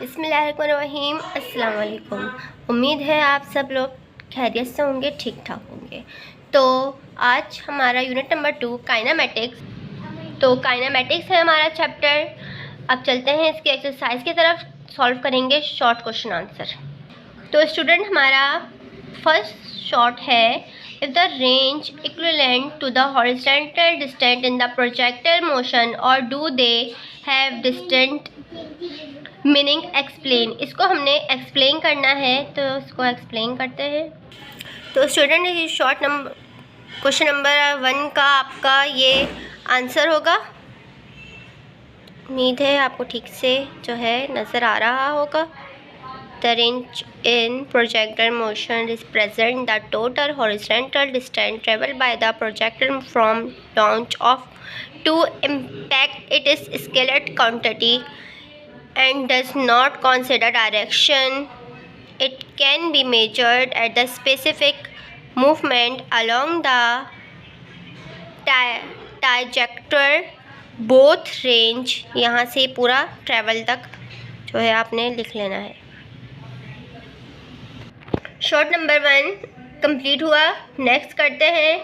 बिस्मिल्लाहिर्रहमानिर्रहीम। अस्सलाम वालेकुम। उम्मीद है आप सब लोग खैरियत से होंगे, ठीक ठाक होंगे। तो आज हमारा यूनिट नंबर 2 काइनेमेटिक्स। तो काइनेमेटिक्स है हमारा चैप्टर। अब चलते हैं इसके एक्सरसाइज की तरफ, सॉल्व करेंगे शॉर्ट क्वेश्चन आंसर। तो स्टूडेंट हमारा फर्स्ट शॉर्ट है, if the range equivalent to the horizontal distance in the projectile motion और do they have distant meaning explain. इसको हमने एक्सप्लेन करना है, तो इसको एक्सप्लेन करते हैं। तो स्टूडेंट ये शॉर्ट नंबर क्वेश्चन नंबर 1 का आपका ये आंसर होगा। उम्मीद है आपको ठीक से जो है नज़र आ रहा होगा। The range in projectile motion represent the total horizontal distance travelled by the projectile from launch off to impact. It is scalar quantity and does not consider direction. It can be measured at the specific movement along the trajectory. Both range, यहाँ से पूरा travel तक जो है आपने लिख लेना है। शॉर्ट नंबर 1 कंप्लीट हुआ। नेक्स्ट करते हैं,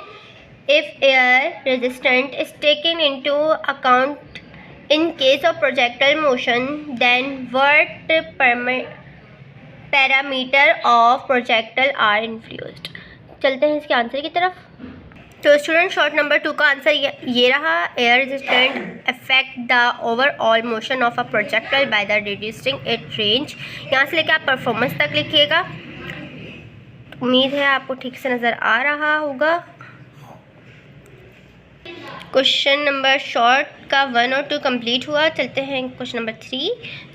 if air resistant is taken into account in case of projectile motion, then what parameter of projectile are influenced। चलते हैं इसके आंसर की तरफ। तो स्टूडेंट शॉर्ट नंबर 2 का आंसर ये रहा, air resistant affect the overall motion of a projectile by the reducing it range. यहाँ से लेकर आप परफॉर्मेंस तक लिखिएगा। उम्मीद है आपको ठीक से नज़र आ रहा होगा। क्वेश्चन नंबर शॉर्ट का 1 और 2 कंप्लीट हुआ। चलते हैं क्वेश्चन नंबर 3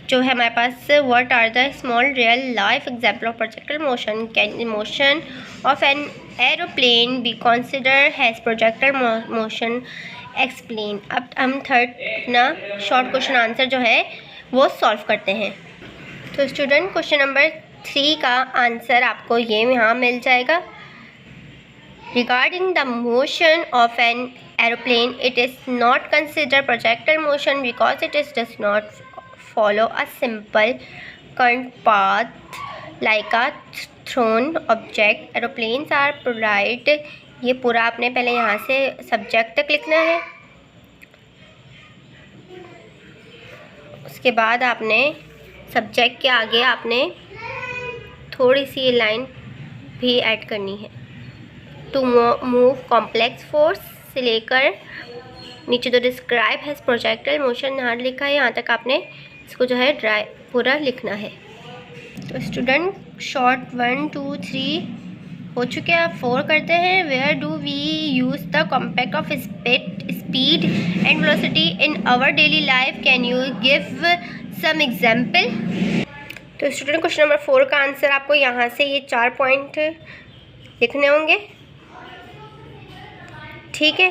जो है हमारे पास, what are the small real life example of projectile motion. Can motion of an aeroplane be consider has projectile motion explain. अब हम थर्ड ना शॉर्ट क्वेश्चन आंसर जो है वो सॉल्व करते हैं। तो स्टूडेंट क्वेश्चन नंबर 3 का आंसर आपको ये यहाँ मिल जाएगा। Regarding the motion of an aeroplane, it is not considered projectile motion because it does not follow a simple current path like a thrown object. Aeroplanes are polite। ये पूरा आपने पहले यहाँ से सब्जेक्ट तक लिखना है। उसके बाद आपने सब्जेक्ट के आगे आपने थोड़ी सी ये लाइन भी ऐड करनी है। टू मूव कॉम्प्लेक्स फोर्स से लेकर नीचे तो डिस्क्राइब हैज प्रोजेक्टाइल मोशन यहाँ लिखा है, यहाँ तक आपने इसको जो है पूरा लिखना है। तो स्टूडेंट शॉर्ट 1 2 3 हो चुके हैं। 4 करते हैं, where do we use the compact of speed and velocity in our daily life, can you give some example. तो स्टूडेंट क्वेश्चन नंबर 4 का आंसर आपको यहाँ से ये 4 पॉइंट लिखने होंगे, ठीक है।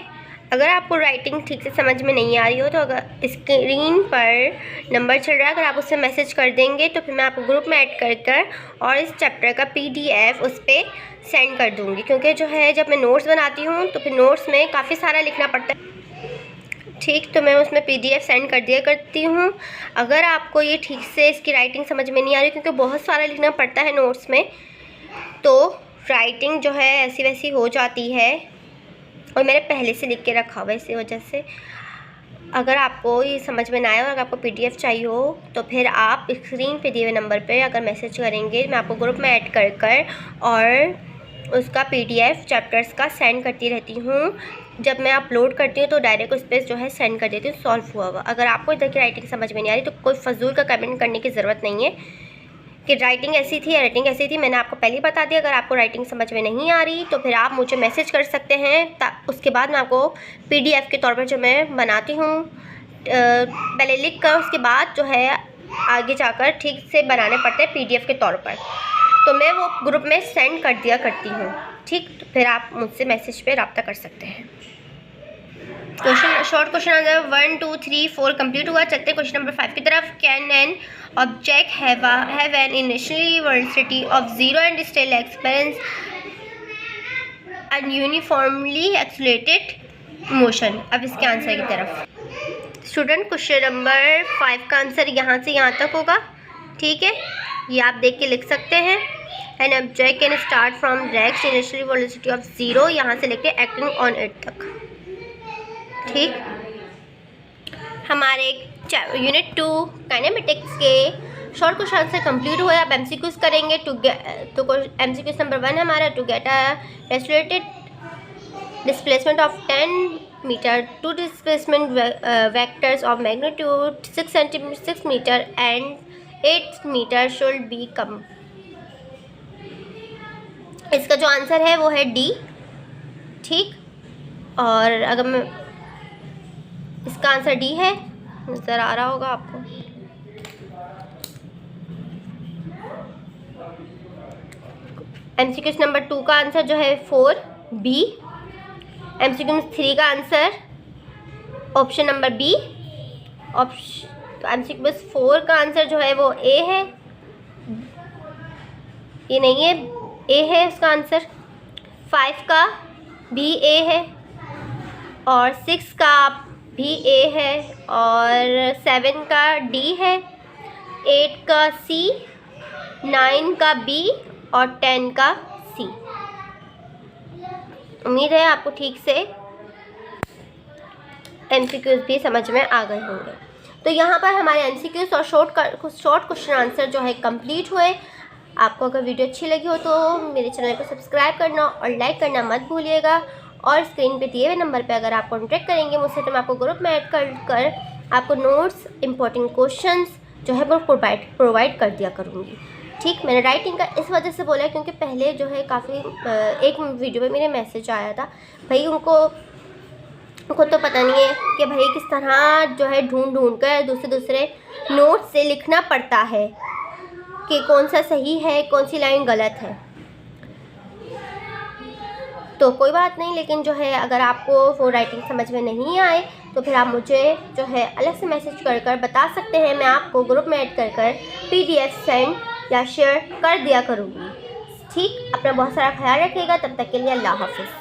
अगर आपको राइटिंग ठीक से समझ में नहीं आ रही हो तो अगर स्क्रीन पर नंबर चल रहा है, अगर आप उससे मैसेज कर देंगे तो फिर मैं आपको ग्रुप में ऐड कर और इस चैप्टर का PDF उस पर सेंड कर दूँगी। क्योंकि जो है जब मैं नोट्स बनाती हूँ तो फिर नोट्स में काफ़ी सारा लिखना पड़ता है, ठीक। तो मैं उसमें PDF सेंड कर दिया करती हूँ। अगर आपको ये ठीक से इसकी राइटिंग समझ में नहीं आ रही क्योंकि बहुत सारा लिखना पड़ता है नोट्स में, तो राइटिंग जो है ऐसी वैसी हो जाती है और मैंने पहले से लिख के रखा हुआ है, इसी वजह से अगर आपको ये समझ में ना आए और अगर आपको PDF चाहिए हो तो फिर आप स्क्रीन पे दिए हुए नंबर पे अगर मैसेज करेंगे, मैं आपको ग्रुप में ऐड कर और उसका PDF चैप्टर्स का सेंड करती रहती हूँ। जब मैं अपलोड करती हूँ तो डायरेक्ट उस पर जो है सेंड कर देती हूँ, सॉल्व हुआ हुआ। अगर आपको इधर की राइटिंग समझ में नहीं आ रही तो कोई फजूल का कमेंट करने की ज़रूरत नहीं है कि राइटिंग ऐसी थी या राइटिंग ऐसी थी। मैंने आपको पहले ही बता दिया। अगर आपको राइटिंग समझ में नहीं आ रही तो फिर आप मुझे मैसेज कर सकते हैं। उसके बाद मैं आपको PDF के तौर पर जो मैं बनाती हूँ पहले लिख कर, उसके बाद जो है आगे जाकर ठीक से बनाने पड़ते हैं PDF के तौर पर, तो मैं वो ग्रुप में सेंड कर दिया करती हूँ, ठीक। तो फिर आप मुझसे मैसेज पे रब्ता कर सकते हैं। Question short question answer 1 2 3 4 complete हुआ। चलते हैं क्वेश्चन नंबर 5 की तरफ। Can an object have an initially velocity of 0 and still experience non-uniformly accelerated motion. अब इसके आंसर की तरफ। स्टूडेंट क्वेश्चन नंबर 5 का आंसर यहाँ से यहाँ तक होगा, ठीक है, ये आप देख के लिख सकते हैं। An object can start from direct initial velocity of 0, यहाँ से लेके एक्टिंग ऑन इट तक। ठीक, हमारे यूनिट 2 काइनेमेटिक्स के शॉर्ट क्वेश्चन आंसर कंप्लीट हुए। अब एमसीक्यूज करेंगे। तो एमसीक्यूज नंबर 1 हमारा to get a restorated displacement of 10 meter, two displacement vectors of magnitude 6 meter and 8 meter should be come. इसका जो आंसर है वो है डी। ठीक, और अगर मैं इसका आंसर डी है, नज़र आ रहा होगा आपको। एमसीक्यू नंबर 2 का आंसर जो है 4 बी। एमसीक्यू 3 का आंसर ऑप्शन नंबर बी। तो एमसीक्यू 4 का आंसर जो है वो ए है, ये नहीं है, ए है उसका आंसर। 5 का भी ए है और 6 का भी ए है और 7 का डी है, 8 का सी, 9 का बी और 10 का सी। उम्मीद है आपको ठीक से एमसीक्यूज भी समझ में आ गए होंगे। तो यहाँ पर हमारे एमसीक्यूज और शॉर्ट क्वेश्चन आंसर जो है कंप्लीट हुए। आपको अगर वीडियो अच्छी लगी हो तो मेरे चैनल को सब्सक्राइब करना और लाइक करना मत भूलिएगा। और स्क्रीन पे दिए हुए नंबर पे अगर आप कॉन्टैक्ट करेंगे मुझसे तो मैं आपको ग्रुप में ऐड कर आपको नोट्स, इंपॉर्टेंट क्वेश्चंस जो है वो प्रोवाइड कर दिया करूँगी। ठीक, मैंने राइटिंग का इस वजह से बोला क्योंकि पहले जो है काफ़ी एक वीडियो में मेरे मैसेज आया था, भाई उनको तो पता नहीं है कि भाई किस तरह जो है ढूंढ कर दूसरे नोट से लिखना पड़ता है कि कौन सा सही है, कौन सी लाइन गलत है। तो कोई बात नहीं, लेकिन जो है अगर आपको वो राइटिंग समझ में नहीं आए तो फिर आप मुझे जो है अलग से मैसेज कर बता सकते हैं। मैं आपको ग्रुप में ऐड कर PDF सेंड या शेयर कर दिया करूँगी। ठीक, अपना बहुत सारा ख्याल रखिएगा। तब तक के लिए अल्लाह हाफिज़।